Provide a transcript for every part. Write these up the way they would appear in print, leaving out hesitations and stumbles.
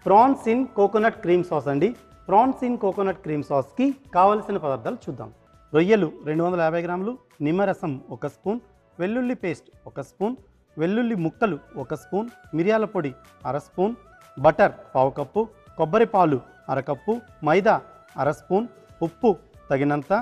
Prawns in coconut cream sauce అండి. Prawns in coconut cream సాస్కి కావలసిన పదార్థాలు చూద్దాం. రొయ్యలు 250 గ్రాములు, నిమ్మరసం 1 స్పూన్, వెల్లుల్లి పేస్ట్ 1 స్పూన్, వెల్లుల్లి ముక్కలు 1 స్పూన్, మిరియాల పొడి 1/2 స్పూన్, బటర్ 1/2 కప్పు, కొబ్బరి పాలు 1/2 కప్పు, మైదా 1/2 స్పూన్, ఉప్పు తగినంత,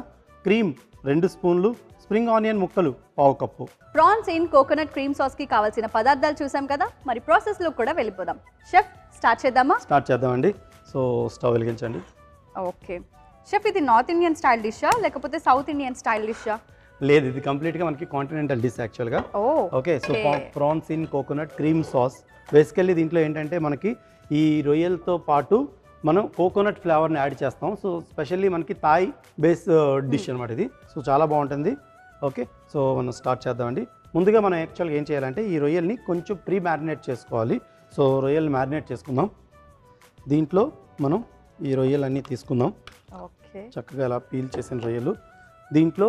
క్రీమ్ 2 స్పూన్లు, స్ప్రింగ్ ఆనియన్ ముక్కలు 1/2 cup. Prawns in coconut cream sauce కి కావాల్సిన పదార్థాలు చూసాం కదా, మరి ప్రాసెస్ లో కూడా వెళ్ళిపోదాం. షెఫ్ స్టార్ట్ చేద్దామా? స్టార్ట్ చేద్దామండి. సో స్టవ్ వెలిగించండి. ఓకే షెఫ్, ఇది నార్త్ ఇండియన్ స్టైల్ డిషా లేకపోతే సౌత్ ఇండియన్ స్టైల్ డిషా? లేదు, ఇది కంప్లీట్గా మనకి కాంటినెంటల్ డిష్ యాక్చువల్గా. Okay, so prawns in coconut cream sauce basically దీంట్లో ఏంటంటే మనకి ఈ రొయ్యలతో పాటు మనం కోకోనట్ ఫ్లేవర్ని యాడ్ చేస్తాం. సో స్పెషల్లీ మనకి థాయ్ బేస్ డిష్ అనమాట ఇది. సో చాలా బాగుంటుంది. ఓకే, సో మనం స్టార్ట్ చేద్దామండి. ముందుగా మనం యాక్చువల్గా ఏం చేయాలంటే ఈ రొయ్యల్ని కొంచెం ప్రీ మ్యారినేట్ చేసుకోవాలి. సో రొయ్యల్ని మ్యారినేట్ చేసుకుందాం. దీంట్లో మనం ఈ రొయ్యలన్నీ తీసుకుందాం. ఓకే, చక్కగా ఇలా పీల్ చేసిన రొయ్యలు. దీంట్లో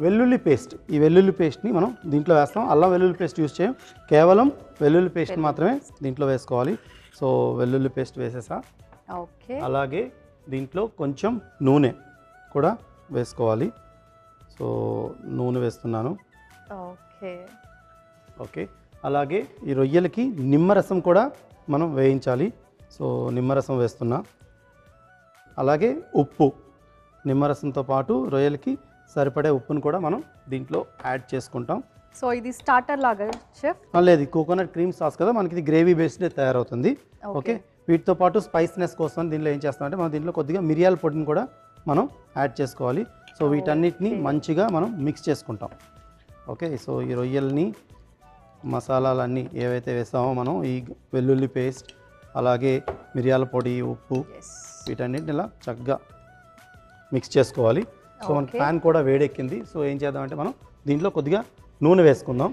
వెల్లుల్లి పేస్ట్, ఈ వెల్లుల్లి పేస్ట్ని మనం దీంట్లో వేస్తాం. అల్లం వెల్లుల్లి పేస్ట్ యూస్ చేయం, కేవలం వెల్లుల్లి పేస్ట్ మాత్రమే దీంట్లో వేసుకోవాలి. సో వెల్లుల్లి పేస్ట్ వేసేసా. ఓకే, అలాగే దీంట్లో కొంచెం నూనె కూడా వేసుకోవాలి. సో నూనె వేస్తున్నాను. ఓకే ఓకే, అలాగే ఈ రొయ్యలకి నిమ్మరసం కూడా మనం వేయించాలి. సో నిమ్మరసం వేస్తున్నా. అలాగే ఉప్పు, నిమ్మరసంతో పాటు రొయ్యలకి సరిపడే ఉప్పును కూడా మనం దీంట్లో యాడ్ చేసుకుంటాం. సో ఇది స్టార్టర్ లాగా షెఫ్? లేదు, కోకోనట్ క్రీమ్ సాస్ కదా, మనకి ఇది గ్రేవీ బేస్డ్ తయారవుతుంది. ఓకే, వీటితో పాటు స్పైస్నెస్ కోసం దీంట్లో ఏం చేస్తామంటే మనం దీంట్లో కొద్దిగా మిరియాల పొడిని కూడా మనం యాడ్ చేసుకోవాలి. సో వీటన్నిటిని మంచిగా మనం మిక్స్ చేసుకుంటాం. ఓకే, సో ఈ రొయ్యల్ని మసాలాలన్నీ ఏవైతే వేసామో మనం ఈ వెల్లుల్లి పేస్ట్, అలాగే మిరియాల పొడి, ఉప్పు, వీటన్నిటిని ఇలా చక్కగా మిక్స్ చేసుకోవాలి. సో మన ప్యాన్ కూడా వేడెక్కింది. సో ఏం చేద్దామంటే మనం దీంట్లో కొద్దిగా నూనె వేసుకుందాం.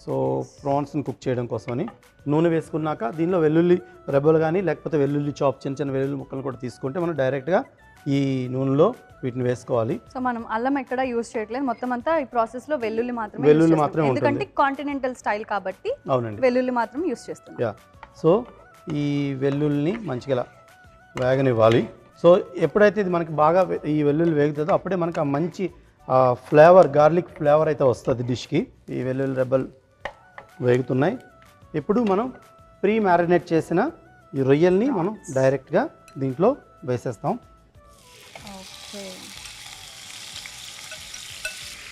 సో ప్రాన్స్ని కుక్ చేయడం కోసమని నూనె వేసుకున్నాక దీనిలో వెల్లుల్లి రెబ్బలు కానీ లేకపోతే వెల్లుల్లి చాప్, చిన్న చిన్న వెల్లుల్లి ముక్కలు కూడా తీసుకుంటే మనం డైరెక్ట్గా ఈ నూనెలో వీటిని వేసుకోవాలి. సో మనం అల్లం ఎక్కడ యూస్ చేయట్లేదు, మొత్తం అంతా ఈ ప్రాసెస్ లో వెల్లుల్లి మాత్రమే ఉంటుంది. ఎందుకంటే కాంటినెంటల్ స్టైల్ కాబట్టి. అవునండి, వెల్లుల్లి మాత్రం యూస్ చేస్తున్నాం. యా, సో ఈ వెల్లుల్లిని మంచిగా వేగనివ్వాలి. సో ఎప్పుడైతే ఇది మనకి బాగా ఈ వెల్లుల్లి వేగుతుందో అప్పుడే మనకి ఆ మంచి ఫ్లేవర్, గార్లిక్ ఫ్లేవర్ అయితే వస్తుంది డిష్కి. ఈ వెల్లుల్లి రెబ్బలు వేగుతున్నాయి. ఇప్పుడు మనం ప్రీ మ్యారినేట్ చేసిన ఈ రొయ్యల్ని మనం డైరెక్ట్గా దీంట్లో వేసేస్తాం.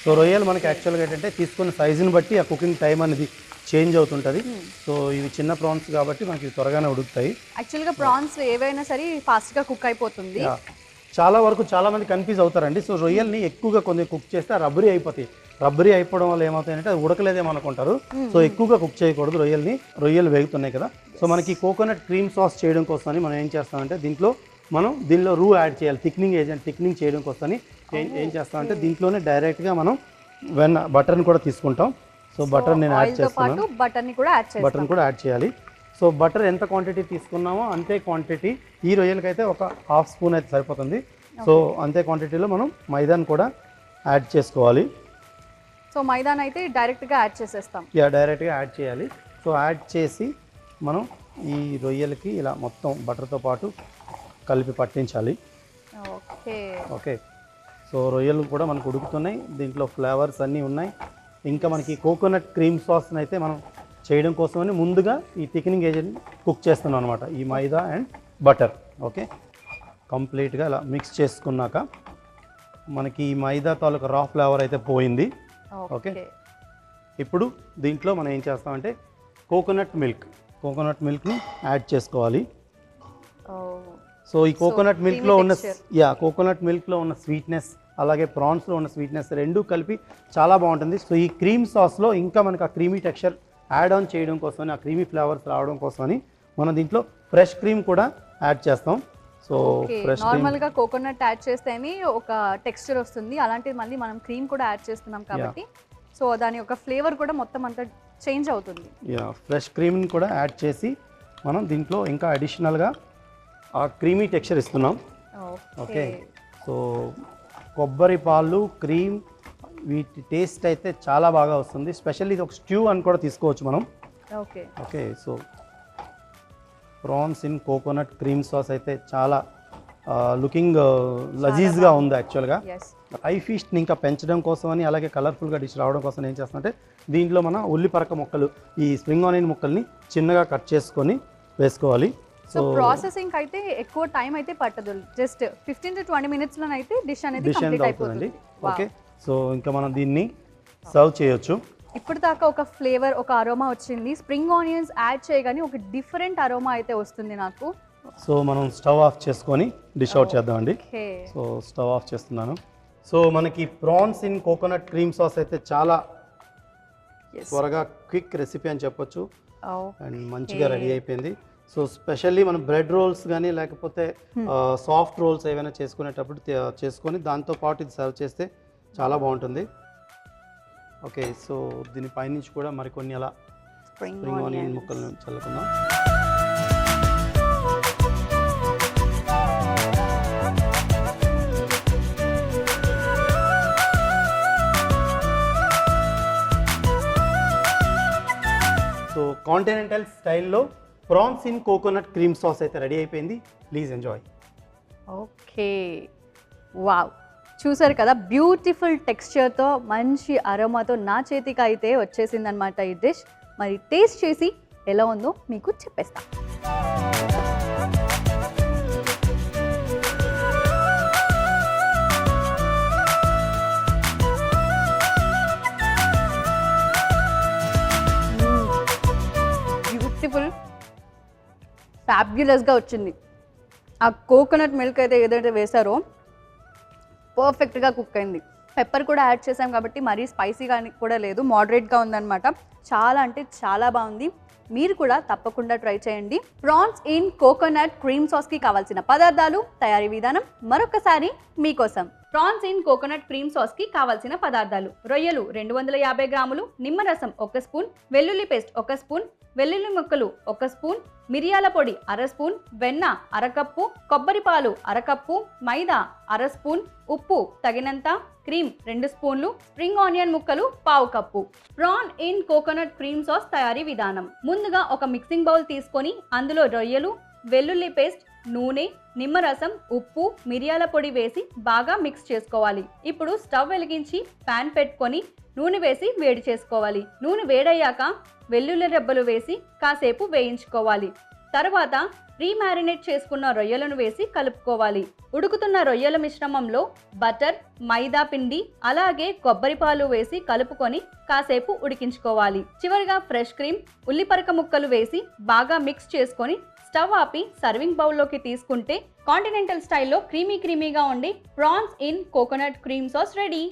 సో రొయ్యలు మనకి యాక్చువల్గా ఏంటంటే తీసుకున్న సైజుని బట్టి ఆ కుకింగ్ టైం అనేది చేంజ్ అవుతుంటుంది. సో ఇవి చిన్న ప్రాన్స్ కాబట్టి మనకి త్వరగానే ఉడుకుతాయి. యాక్చువల్గా ప్రాన్స్ ఏవైనా సరే ఫాస్ట్గా కుక్ అయిపోతుంది. చాలా వరకు చాలా మంది కన్ఫ్యూజ్ అవుతారండి. సో రొయ్యల్ని ఎక్కువగా కొంచెం కుక్ చేస్తే రబ్బరీ అయిపోతాయి. రబ్బరీ అయిపోవడం వల్ల ఏమవుతాయంటే అది ఉడకలేదేమో అనుకుంటారు. సో ఎక్కువగా కుక్ చేయకూడదు రొయ్యల్ని. రొయ్యలు వేగుతున్నాయి కదా, సో మనకి కోకోనట్ క్రీమ్ సాస్ చేయడం కోసమని మనం ఏం చేస్తామంటే దీనిలో రూ యాడ్ చేయాలి. థిక్నింగ్ చేయడం కోసమని ఏం చేస్తామంటే దీంట్లోనే డైరెక్ట్గా మనం బటర్ని కూడా తీసుకుంటాం. సో బటర్ నేను యాడ్ చేస్తాను. బటర్ని కూడా యాడ్ చేయాలి. సో బటర్ ఎంత క్వాంటిటీ తీసుకున్నామో అంతే క్వాంటిటీ ఈ రొయ్యలకైతే ఒక 1/2 స్పూన్ అయితే సరిపోతుంది. సో అంతే క్వాంటిటీలో మనం మైదాని కూడా యాడ్ చేసుకోవాలి. సో మైదాన్ అయితే డైరెక్ట్గా యాడ్ చేసేస్తాం. డైరెక్ట్గా యాడ్ చేయాలి. సో యాడ్ చేసి మనం ఈ రొయ్యలకి ఇలా మొత్తం బటర్తో పాటు కలిపి పట్టించాలి. ఓకే, సో రొయ్యలు కూడా మనకు ఉడుకుతున్నాయి. దీంట్లో ఫ్లేవర్స్ అన్నీ ఉన్నాయి. ఇంకా మనకి కోకోనట్ క్రీమ్ సాస్ని అయితే మనం చేయడం కోసమని ముందుగా ఈ థిక్నింగ్ ఏజెంట్ కుక్ చేస్తున్నాం అనమాట, ఈ మైదా అండ్ బటర్. ఓకే, కంప్లీట్గా ఇలా మిక్స్ చేసుకున్నాక మనకి ఈ మైదా తాలూకా రా ఫ్లేవర్ అయితే పోయింది. ఓకే, ఇప్పుడు దీంట్లో మనం ఏం చేస్తామంటే కోకోనట్ మిల్క్ని యాడ్ చేసుకోవాలి. సో ఈ కోకోనట్ మిల్క్లో ఉన్న స్వీట్నెస్, అలాగే ప్రాన్స్లో ఉన్న స్వీట్నెస్ రెండూ కలిపి చాలా బాగుంటుంది. సో ఈ క్రీమ్ సాస్లో ఇంకా మనకు ఆ క్రీమీ టెక్స్చర్ యాడ్ ఆన్ చేయడం కోసమని, ఆ క్రీమీ ఫ్లేవర్స్ రావడం కోసమని మనం దీంట్లో ఫ్రెష్ క్రీమ్ కూడా యాడ్ చేస్తాం. సో నార్మల్గా కోకోనట్ యాడ్ చేస్తేనే ఒక టెక్స్చర్ వస్తుంది, అలాంటిది మళ్ళీ మనం క్రీమ్ కూడా యాడ్ చేస్తున్నాం కాబట్టి సో దాని యొక్క ఫ్లేవర్ కూడా మొత్తం అంతా చేంజ్ అవుతుంది. ఫ్రెష్ క్రీమ్ని కూడా యాడ్ చేసి మనం దీంట్లో ఇంకా అడిషనల్గా ఆ క్రీమీ టెక్స్చర్ ఇస్తున్నాం. ఓకే, సో కొబ్బరి పాలు, క్రీమ్, వీటి టేస్ట్ అయితే చాలా బాగా వస్తుంది. స్పెషల్లీ ఇది ఒక స్ట్యూ అని కూడా తీసుకోవచ్చు మనం. Okay, so prawns in coconut cream sauce అయితే చాలా లుకింగ్ లజీజ్గా ఉంది యాక్చువల్గా. ఎస్ ఐ ఫీస్ట్ని ఇంకా పెంచడం కోసం అని అలాగే కలర్ఫుల్గా డిష్ రావడం కోసం ఏం చేస్తామంటే దీంట్లో మన ఉల్లిపరక ముక్కలు ఈ స్ప్రింగ్ ఆనియన్ ముక్కల్ని చిన్నగా కట్ చేసుకొని వేసుకోవాలి. సో ప్రాసెసింగ్ అయితే ఎక్కువ టైం అయితే పట్టదు, జస్ట్ 15 to 20 minutes లోనైతే డిష్ అనేది డిష్ అనేది కంప్లీట్ అవుతుందండి. అయిపోతుంది. ఓకే, సో ఇంకా మనం దీన్ని సర్వ్ చేయొచ్చు. ఇప్పుడు దాకా ఒక ఫ్లేవర్, ఒక అరోమా వచ్చింది. స్ప్రింగ్ ఆనియన్స్ యాడ్ చేయగానే ఒక డిఫరెంట్ అరోమా అయితే వస్తుంది నాకు. సో మనం స్టవ్ ఆఫ్ చేసుకొని డిష్ అవుట్ చేద్దామండి. ఓకే, సో స్టవ్ ఆఫ్ చేస్తున్నాను. సో మనకి prawns in coconut cream sauce అయితే చాలా త్వరగా క్విక్ రెసిపీ అని చెప్పొచ్చు అండ్ మంచిగా రెడీ అయిపోయింది. సో స్పెషల్లీ మనం బ్రెడ్ రోల్స్ కానీ లేకపోతే సాఫ్ట్ రోల్స్ ఏవైనా చేసుకునేటప్పుడు చేసుకొని దాంతో పాటు ఇది సర్వ్ చేస్తే చాలా బాగుంటుంది. ఓకే, సో దీని పైనుంచి కూడా మరికొన్ని అలా స్ప్రింగ్ ఆనియన్ ముక్కలను చల్లుకుందాం. సో కాంటినెంటల్ స్టైల్లో prawns in coconut cream sauce అయితే రెడీ అయిపోయింది. Please enjoy. ఓకే, వావ్, చూసారు కదా, బ్యూటిఫుల్ టెక్స్చర్తో మంచి అరోమాతో నా చేతికి అయితే వచ్చేసింది అనమాట ఈ డిష్. మరి టేస్ట్ చేసి ఎలా ఉందో మీకు చెప్పేస్తా. బ్యూటిఫుల్, ఫ్యాబ్యులస్గా వచ్చింది. ఆ కోకోనట్ మిల్క్ అయితే ఏదైతే వేసారో పర్ఫెక్ట్గా కుక్ అయింది. పెప్పర్ కూడా యాడ్ చేసాం కాబట్టి మరీ స్పైసీగా కూడా లేదు, మోడరేట్గా ఉందన్నమాట. చాలా అంటే చాలా బాగుంది. మీరు కూడా తప్పకుండా ట్రై చేయండి. ప్రాన్స్ ఇన్ కోకోనట్ క్రీమ్ సాస్కి కావాల్సిన పదార్థాలు, తయారీ విధానం మరొకసారి మీకోసం. ప్రాన్స్ ఇన్ కోకోనట్ క్రీమ్ సాస్కి కావాల్సిన పదార్థాలు: రొయ్యలు 250 గ్రాములు, నిమ్మరసం 1 స్పూన్, వెల్లుల్లి పేస్ట్ 1 స్పూన్, వెల్లుల్లి ముక్కలు 1 స్పూన్, మిరియాల పొడి 1/2 స్పూన్, వెన్న 1/2 కప్పు, కొబ్బరి పాలు 1/2 కప్పు, మైదా 1/2 స్పూన్, ఉప్పు తగినంత, క్రీమ్ 2 స్పూన్లు, స్ప్రింగ్ ఆనియన్ ముక్కలు 1/2 cup. Prawn in coconut cream sauce తయారీ విధానం: ముందుగా ఒక మిక్సింగ్ బౌల్ తీసుకొని అందులో రొయ్యలు, వెల్లుల్లి పేస్ట్, నూనె, నిమ్మరసం, ఉప్పు, మిరియాల పొడి వేసి బాగా మిక్స్ చేసుకోవాలి. ఇప్పుడు స్టవ్ వెలిగించి ప్యాన్ పెట్టుకొని నూనె వేసి వేడి చేసుకోవాలి. నూనె వేడయ్యాక వెల్లుల్లి రెబ్బలు వేసి కాసేపు వేయించుకోవాలి. తర్వాత మ్యారినేట్ చేసుకున్న రొయ్యలను వేసి కలుపుకోవాలి. ఉడుకుతున్న రొయ్యల మిశ్రమంలో బటర్, మైదా పిండి అలాగే కొబ్బరి పాలు వేసి కలుపుకొని కాసేపు ఉడికించుకోవాలి. చివరిగా ఫ్రెష్ క్రీమ్, ఉల్లిపరక ముక్కలు వేసి బాగా మిక్స్ చేసుకొని స్టవ్ ఆపి సర్వింగ్ బౌల్లోకి తీసుకుంటే కాంటినెంటల్ స్టైల్లో క్రీమీగా ఉండి prawns in coconut cream sauce ready.